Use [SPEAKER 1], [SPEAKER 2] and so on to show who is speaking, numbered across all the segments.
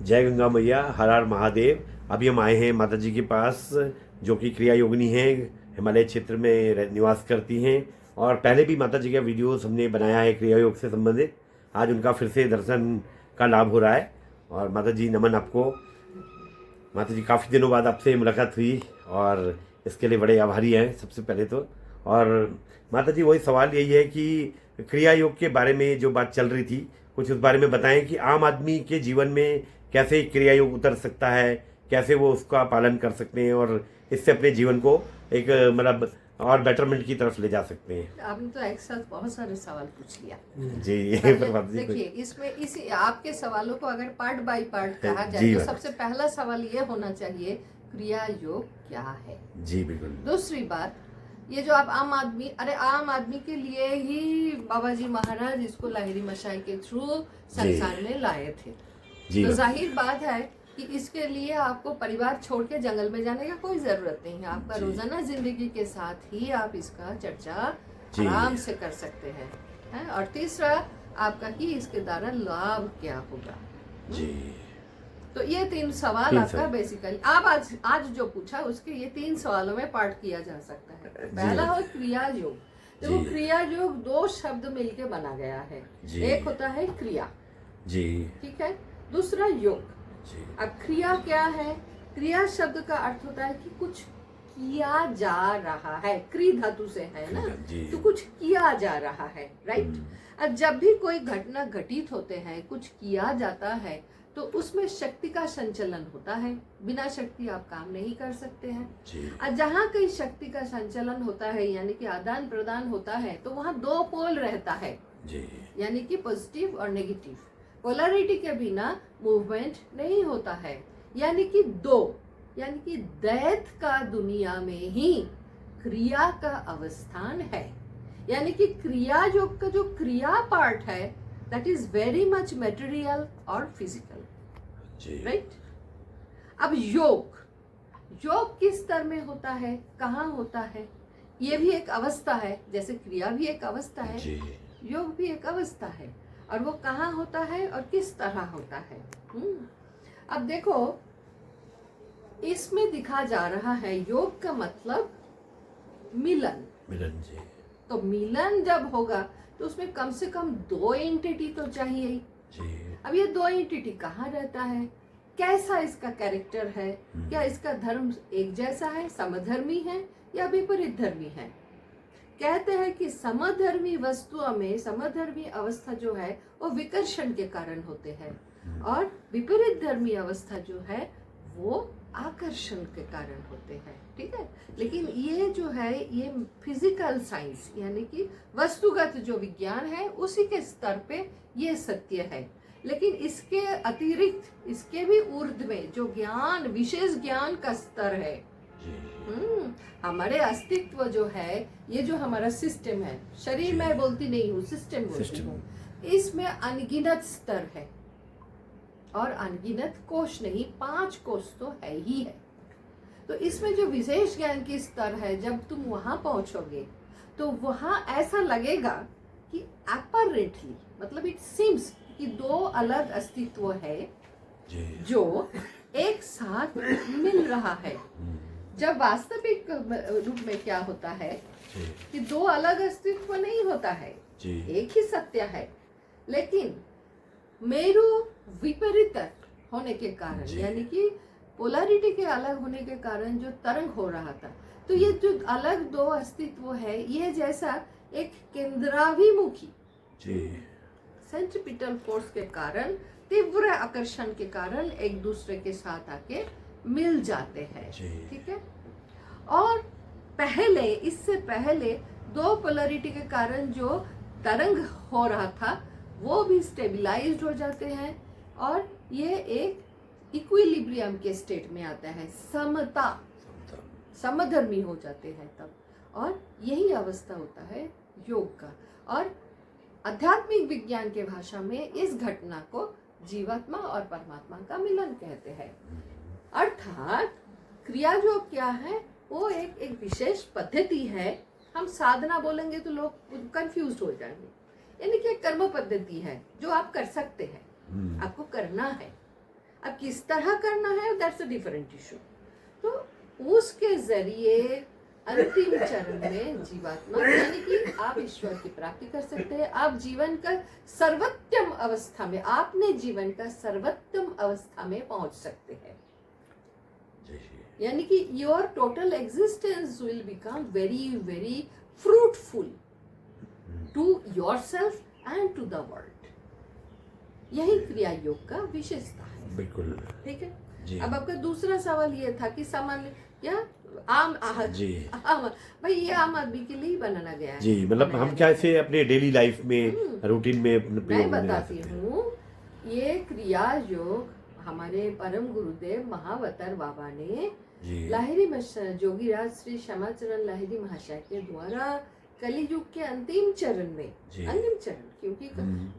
[SPEAKER 1] जय गंगा मैया, हर हर महादेव। अभी हम आए हैं माता जी के पास, जो कि क्रिया योगिनी हैं, हिमालय क्षेत्र में निवास करती हैं। और पहले भी माता जी का वीडियोस हमने बनाया है क्रिया योग से संबंधित। आज उनका फिर से दर्शन का लाभ हो रहा है। और माता जी नमन आपको। माता जी, काफ़ी दिनों बाद आपसे मुलाकात हुई और इसके लिए बड़े आभारी हैं सबसे पहले तो। और माता जी, वही सवाल यही है कि क्रिया योग के बारे में जो बात चल रही थी, कुछ उस बारे में बताएं कि आम आदमी के जीवन में कैसे क्रिया योग उतर सकता है, कैसे वो उसका पालन कर सकते हैं और इससे अपने जीवन को एक मतलब और बेटरमेंट की तरफ ले जा सकते हैं।
[SPEAKER 2] आपने तो एक साथ बहुत सारे सवाल पूछ लिया
[SPEAKER 1] जी ये प्रभात जी
[SPEAKER 2] देखिए, इसमें इसी आपके सवालों को अगर पार्ट बाय पार्ट कहा जाए
[SPEAKER 1] जी
[SPEAKER 2] तो
[SPEAKER 1] मैम।
[SPEAKER 2] सबसे पहला सवाल ये होना चाहिए, क्रिया योग क्या है।
[SPEAKER 1] जी बिल्कुल।
[SPEAKER 2] दूसरी बात, ये जो आप आम आदमी के लिए ही बाबा जी महाराज इसको लाहिरी मशाई के थ्रू संसार में लाए थे।
[SPEAKER 1] जी
[SPEAKER 2] तो
[SPEAKER 1] मैम।
[SPEAKER 2] जाहिर बात है कि इसके लिए आपको परिवार छोड़ के जंगल में जाने का कोई जरूरत नहीं है। आपका
[SPEAKER 1] जी।
[SPEAKER 2] रोजाना जिंदगी के साथ ही आप इसका चर्चा
[SPEAKER 1] जी।
[SPEAKER 2] आराम से कर सकते हैं। और तीसरा आपका कि इसके द्वारा लाभ क्या होगा।
[SPEAKER 1] जी।
[SPEAKER 2] तो ये तीन सवाल आपका बेसिकली आप आज जो पूछा उसके ये तीन सवालों में पार्ट किया जा सकता है। पहला हो क्रिया योग। देखो, क्रिया योग दो शब्द मिलके बना गया है। एक होता है क्रिया,
[SPEAKER 1] जी
[SPEAKER 2] ठीक है, दूसरा योग।
[SPEAKER 1] जी।
[SPEAKER 2] अब क्रिया क्या है? क्रिया शब्द का अर्थ होता है कि कुछ किया जा रहा है। क्री धातु से है ना, तो कुछ किया जा रहा है, राइट। अब जब भी कोई घटना घटित होते हैं, कुछ किया जाता है, तो उसमें शक्ति का संचलन होता है। बिना शक्ति आप काम नहीं कर सकते हैं। और जहाँ कहीं शक्ति का संचलन होता है, यानी कि आदान प्रदान होता है, तो वहाँ दो पोल रहता है, यानी कि पॉजिटिव और नेगेटिव। पोलैरिटी के बिना मूवमेंट नहीं होता है। यानी कि दैत का दुनिया में ही क्रिया का अवस्थान है। यानी कि क्रिया योग का जो क्रिया पार्ट है, that is very much material और फिजिकल, राइट। अब योग किस स्तर में होता है, कहाँ होता है? ये भी एक अवस्था है, जैसे क्रिया भी एक अवस्था है, योग भी एक अवस्था है। और वो कहाँ होता है और किस तरह होता है। अब देखो, इसमें दिखा जा रहा है योग का मतलब मिलन जी। तो मिलन जब होगा तो उसमें कम से कम दो एंटिटी तो चाहिए जी। अब ये दो एंटिटी कहाँ रहता है, कैसा इसका कैरेक्टर है, क्या इसका धर्म एक जैसा है, समधर्मी है या विपरीत धर्मी है। कहते हैं कि समधर्मी वस्तुओं में समधर्मी अवस्था जो है वो विकर्षण के कारण होते हैं, और विपरीत धर्मी अवस्था जो है वो आकर्षण के कारण होते हैं, ठीक है। लेकिन ये जो है ये फिजिकल साइंस यानी कि वस्तुगत जो विज्ञान है उसी के स्तर पे ये सत्य है। लेकिन इसके अतिरिक्त इसके भी ऊर्ध्व में जो ज्ञान, विशेष ज्ञान का स्तर है, हमारे अस्तित्व जो है, ये जो हमारा सिस्टम है, शरीर में बोलती नहीं हूँ, सिस्टम बोलती हूँ, इसमें अनगिनत स्तर है। और अनगिनत कोश नहीं, 5 कोश तो है ही है। तो इसमें जो विशेष ज्ञान की स्तर है, जब तुम वहां पहुंचोगे तो वहां ऐसा लगेगा कि अपैरेंटली, मतलब इट सीम्स कि दो अलग अस्तित्व है जो एक साथ मिल रहा है। जब वास्तविक रूप में क्या होता है कि दो अलग अस्तित्व नहीं होता है, एक ही सत्य है। लेकिन मेरु विपरीत होने के कारण, यानी कि पोलैरिटी के अलग होने के कारण जो तरंग हो रहा था, तो ये जो अलग दो अस्तित्व है, ये जैसा एक केंद्राभिमुखी सेंट्रिपिटल फोर्स के कारण, तीव्र आकर्षण के कारण एक दूसरे के साथ आके मिल जाते हैं, ठीक है। और इससे पहले दो पोलैरिटी के कारण जो तरंग हो रहा था वो भी स्टेबलाइज्ड हो जाते हैं, और ये एक इक्विलिब्रियम के स्टेट में आता है, समधर्मी हो जाते हैं तब। और यही अवस्था होता है योग का। और आध्यात्मिक विज्ञान के भाषा में इस घटना को जीवात्मा और परमात्मा का मिलन कहते हैं। अर्थात क्रिया योग क्या है, वो एक विशेष पद्धति है। हम साधना बोलेंगे तो लोग कंफ्यूज हो जाएंगे। यानी कि एक कर्म पद्धति है जो आप कर सकते हैं, आपको करना है। अब किस तरह करना है दैट्स अ डिफरेंट इशू। तो उसके जरिए अंतिम चरण में जीवात्मा यानी कि आप ईश्वर की प्राप्ति कर सकते हैं। आप जीवन का सर्वोत्तम अवस्था में, आपने जीवन का सर्वोत्तम अवस्था में पहुंच सकते हैं। यानी कि your total existence will become very very fruitful to yourself and to the world. यही क्रिया योग का विशेषता है।
[SPEAKER 1] बिल्कुल
[SPEAKER 2] ठीक है जी। अब आपका दूसरा सवाल ये था कि सामान्य या आम भाई ये आम आदमी के लिए ही बनाना गया है
[SPEAKER 1] जी, मतलब हम क्या इसे अपने डेली लाइफ में रूटीन में
[SPEAKER 2] मैं बताती हूँ। ये क्रिया योग हमारे परम गुरुदेव महावतार बाबा ने लाहिरी जोगीराज श्री श्यामाचरण लाहिरी महाशय के द्वारा कली युग के अंतिम चरण में, अंतिम चरण क्योंकि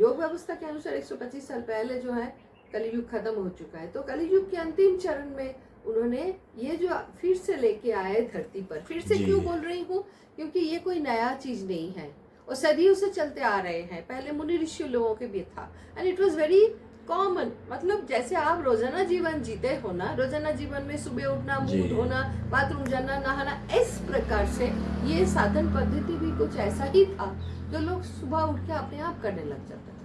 [SPEAKER 2] योग व्यवस्था के अनुसार 125 साल पहले जो है कलियुग खत्म हो चुका है, तो कलियुग के अंतिम चरण में उन्होंने ये जो फिर से लेके आए धरती पर। फिर से क्यों बोल रही हूँ, क्योंकि ये कोई नया चीज नहीं है और सदियों से चलते आ रहे हैं। पहले मुनि ऋषि लोगों के भी था and it was very common. मतलब जैसे आप रोजाना जीवन जीते हो ना, रोजाना जीवन में सुबह उठना, मुंह धोना, बाथरूम जाना, नहाना, इस प्रकार से ये साधन पद्धति भी कुछ ऐसा ही था जो लोग सुबह उठ के अपने आप करने लग जाता था,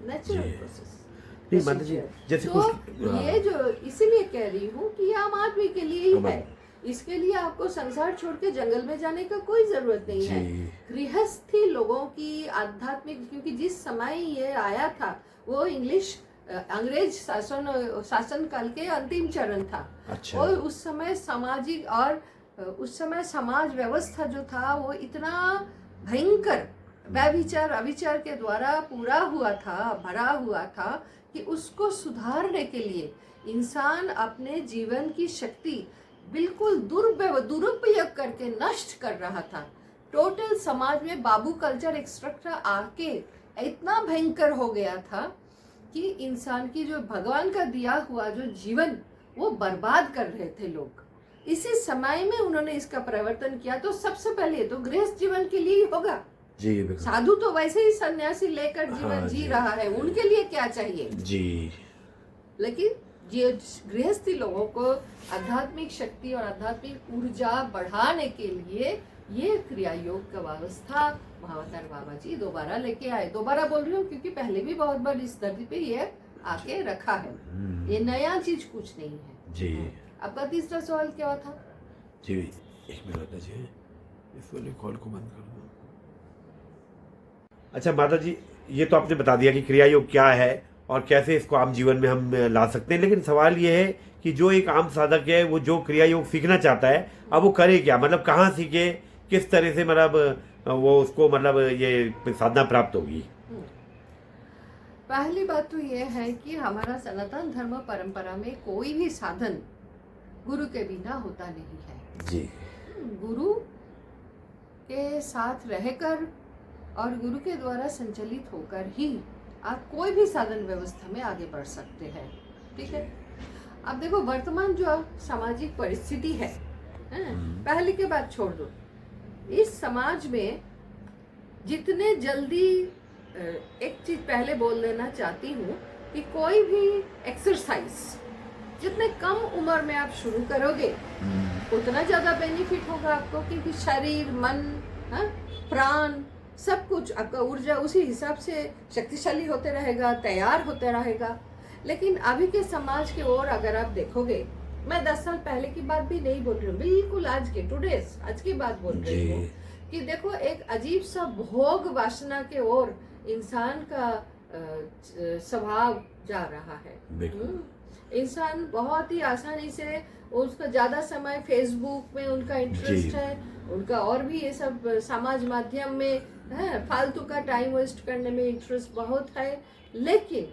[SPEAKER 2] नेचुरल प्रोसेस।
[SPEAKER 1] जैसे
[SPEAKER 2] तो ये जो इसीलिए कह रही हूँ कि ये आम आदमी के लिए ही है। इसके लिए आपको संसार छोड़ के जंगल में जाने का कोई जरूरत नहीं है। गृहस्थी लोगों की आध्यात्मिक, क्योंकि जिस समय ये आया था वो अंग्रेज शासन काल के अंतिम चरण था। अच्छा। और उस समय सामाजिक और उस समय समाज व्यवस्था जो था वो इतना भयंकर व्यभिचार अविचार के द्वारा पूरा हुआ था, भरा हुआ था कि उसको सुधारने के लिए इंसान अपने जीवन की शक्ति बिल्कुल दुरुपयोग करके नष्ट कर रहा था। टोटल समाज में बाबू कल्चर एक्सट्रक्टर आके इतना भयंकर हो गया था कि इंसान की जो भगवान का दिया हुआ जो जीवन वो बर्बाद कर रहे थे लोग। इसी समय में उन्होंने इसका परिवर्तन किया। तो सबसे पहले तो गृहस्थ जीवन के लिए ही होगा जी। साधु तो वैसे ही सन्यासी लेकर जीवन जी रहा है, उनके लिए क्या चाहिए जी। लेकिन ये गृहस्थी लोगों को आध्यात्मिक शक्ति और आध्यात्मिक ऊर्जा बढ़ाने के लिए ये क्रिया योग का व्यवस्था महावतार बाबा जी दोबारा लेके आए। दोबारा बोल रही हूँ क्योंकि पहले भी बहुत बार इस धरती पे ये आके रखा है। ये नया चीज कुछ नहीं है जी। आपका तीसरा सवाल क्या था
[SPEAKER 1] जी? एक मिनट जी, इस वाले कॉल को बंद कर दो। अच्छा माता जी, ये तो आपने बता दिया कि क्रिया योग क्या है और कैसे इसको आम जीवन में हम ला सकते हैं, लेकिन सवाल ये है कि जो एक आम साधक है वो जो क्रिया योग सीखना चाहता है, अब वो करे क्या? मतलब कहाँ सीखे, किस तरह से मतलब वो उसको मतलब ये साधना प्राप्त होगी?
[SPEAKER 2] पहली बात तो ये है कि हमारा सनातन धर्म परंपरा में कोई भी साधन गुरु के बिना होता नहीं है जी। गुरु के साथ रहकर और गुरु के द्वारा संचालित होकर ही आप कोई भी साधन व्यवस्था में आगे बढ़ सकते हैं। ठीक है। अब देखो वर्तमान जो सामाजिक परिस्थिति है, पहले के बात छोड़ दो, इस समाज में जितने जल्दी एक चीज पहले बोल देना चाहती हूँ कि कोई भी एक्सरसाइज जितने कम उम्र में आप शुरू करोगे उतना ज्यादा बेनिफिट होगा आपको, क्योंकि शरीर, मन, प्राण, सब कुछ आपका ऊर्जा उसी हिसाब से शक्तिशाली होते रहेगा, तैयार होते रहेगा। लेकिन अभी के समाज के ओर अगर आप देखोगे, मैं 10 साल पहले की बात भी नहीं बोल रही हूँ, बिल्कुल आज की बात बोल रही हूँ कि देखो एक अजीब सा भोग वासना के ओर इंसान का स्वभाव जा रहा है। इंसान बहुत ही आसानी से, उसका ज्यादा समय फेसबुक में उनका इंटरेस्ट है, उनका और भी ये सब समाज माध्यम में फालतू का टाइम वेस्ट करने में इंटरेस्ट बहुत है, लेकिन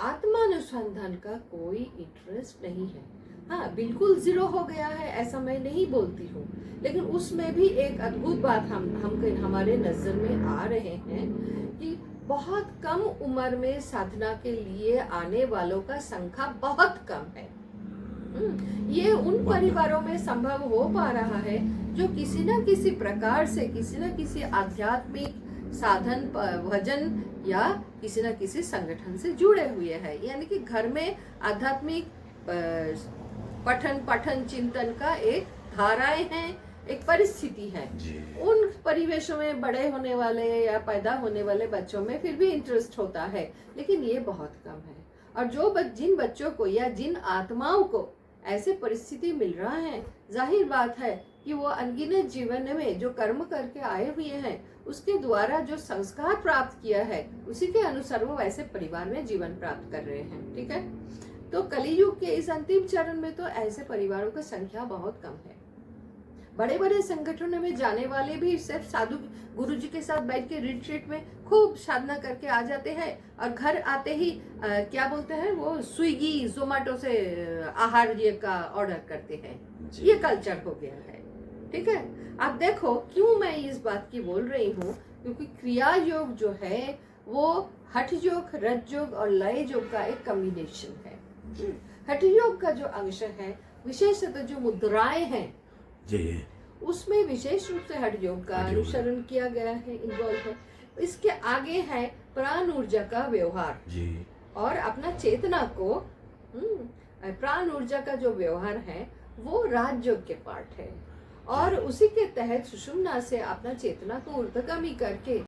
[SPEAKER 2] आत्मानुसंधान का कोई इंटरेस्ट नहीं है। हाँ, बिल्कुल जीरो हो गया है ऐसा मैं नहीं बोलती हूँ, लेकिन उसमें भी एक अद्भुत बात हमारे नजर में आ रहे हैं कि बहुत कम उम्र में साधना के लिए आने वालों का संख्या बहुत कम है। ये उन परिवारों में संभव हो पा रहा है जो किसी न किसी प्रकार से किसी न किसी आध्यात्मिक साधन, भजन या किसी न किसी संगठन से जुड़े हुए हैं, यानी कि घर में आध्यात्मिक पठन चिंतन का एक धाराएं हैं, एक परिस्थिति है। उन परिवेशों में बड़े होने वाले या पैदा होने वाले बच्चों में फिर भी इंटरेस्ट होता है, लेकिन ये बहुत कम है। और जिन बच्चों को या जिन आत्माओं को ऐसे परिस्थिति मिल रहा है, जाहिर बात है कि वो अनगिनत जीवन में जो कर्म करके आए हुए हैं, उसके द्वारा जो संस्कार प्राप्त किया है, उसी के अनुसार वो वैसे परिवार में जीवन प्राप्त कर रहे हैं। ठीक है, तो कलियुग के इस अंतिम चरण में तो ऐसे परिवारों की संख्या बहुत कम है। बड़े बड़े संगठनों में जाने वाले भी सिर्फ साधु गुरुजी के साथ बैठ के रिट्रीट में खूब साधना करके आ जाते हैं और घर आते ही क्या बोलते हैं वो स्विगी जोमेटो से आहार का ऑर्डर करते हैं। ये कल्चर हो गया है। ठीक है, अब देखो क्यों मैं इस बात की बोल रही हूँ, क्योंकि क्रिया योग जो है वो हठ योग, रज योग और लय योग का एक कॉम्बिनेशन है। हठ योग का जो अंश है, विशेषतः जो मुद्राएं हैं
[SPEAKER 1] जी,
[SPEAKER 2] उसमें विशेष रूप से हठ योग का अनुसरण किया गया है, इन्वॉल्व है। इसके आगे है प्राण ऊर्जा का व्यवहार जी, और अपना चेतना को प्राण ऊर्जा का जो व्यवहार है वो राजयोग के पार्ट है, और उसी के तहत सुषुम्ना से अपना चेतना को ऊर्ध्वगामी करके